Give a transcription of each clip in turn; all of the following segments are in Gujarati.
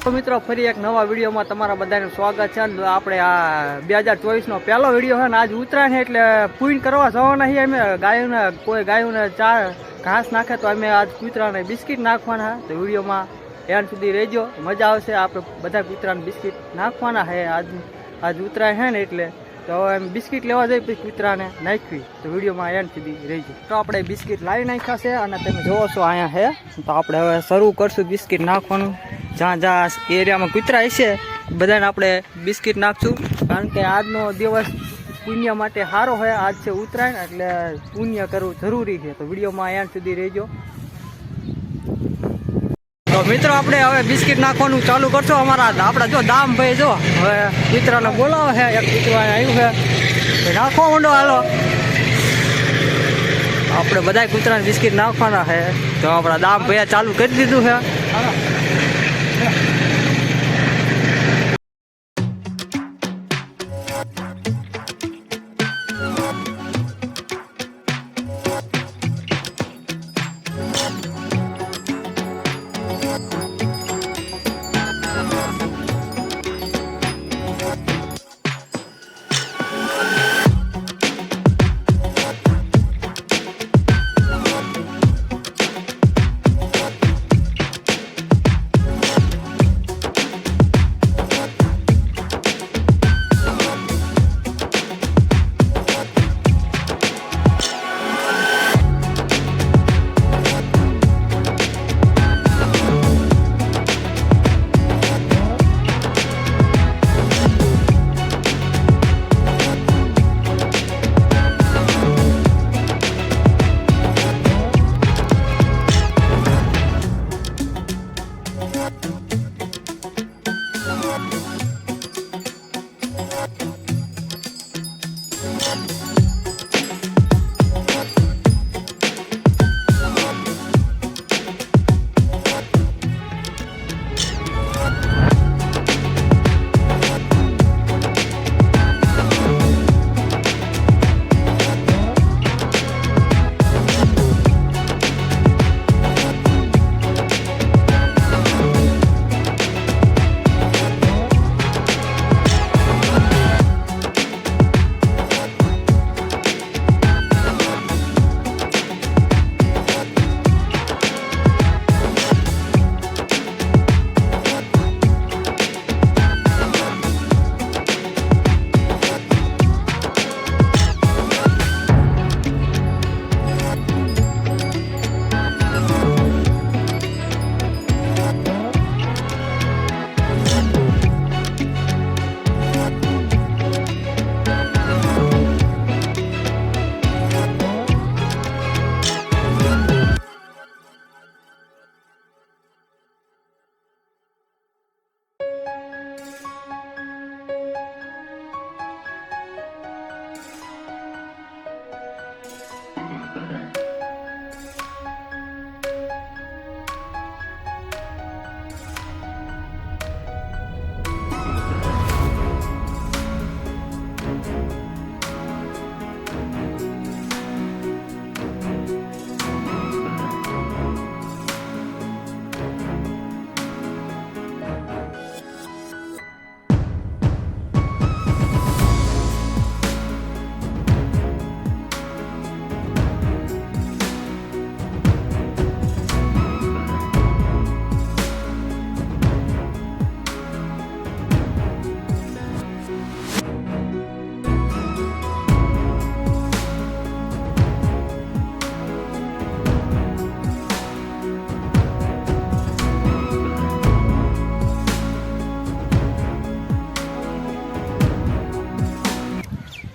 તો મિત્રો ફરી એક નવા વિડીયોમાં તમારા બધાનું સ્વાગત છે. આપણે આ 2024નો પહેલો વિડીયો છે ને આજ ઉત્તરાયણ છે એટલે પૂન કરવા જવાના છીએ અમે. ગાયોને ચાર ઘાસ નાખે તો અમે આજ કૂતરાને બિસ્કિટ નાખવાના. તો વિડીયોમાં એન્ડ સુધી રહેજો, મજા આવશે. આપણે બધા કૂતરાને બિસ્કિટ નાખવાના છે. આજ ઉત્તરાયણ છે ને એટલે તો હવે અમે બિસ્કિટ લેવા જઈએ પછી કૂતરાને નાખવી. તો વિડીયોમાં એન્ડ સુધી રહેજો. તો આપણે બિસ્કિટ લાવી નાખ્યા છે અને તમે જોવો છો અહીંયા છે. તો આપણે હવે શરૂ કરશું બિસ્કિટ નાખવાનું. જ્યાં જ્યાં એરિયામાં કૂતરા હશે બધાને આપણે બિસ્કિટ નાખશું, કારણ કે આજનો દિવસ પુણ્ય માટે સારો હોય. આજ છે ઉત્તરાયણ એટલે પુણ્ય કરવું જરૂરી છે. તો વિડીયોમાં એન્ડ સુધી રહેજો. તો મિત્રો આપણે હવે બિસ્કિટ નાખવાનું ચાલુ કરશો. આપણા જો દામભાઈ જો હવે કૂતરાને બોલાવે છે. એક કૂતરો આવ્યું છે, નાખવા માંડો હાલો. આપણે બધા કૂતરાને બિસ્કિટ નાખવાના છે. તો આપણા દામભાઈએ ચાલુ કરી દીધું છે.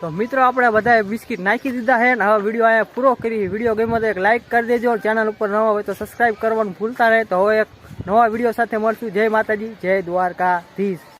તો મિત્રો આપણે બધાએ બિસ્કિટ નાખી દીધા છે ને હવે વિડીયો અહીંયા પૂરો કરી. વિડીયો ગમ્યો તો એક લાઇક કરી દેજો. ચેનલ ઉપર નવા હોય તો સબસ્ક્રાઈબ કરવાનું ભૂલતા રહે. તો હવે એક નવા વિડીયો સાથે મળશું. જય માતાજી, જય દ્વારકાધીશ.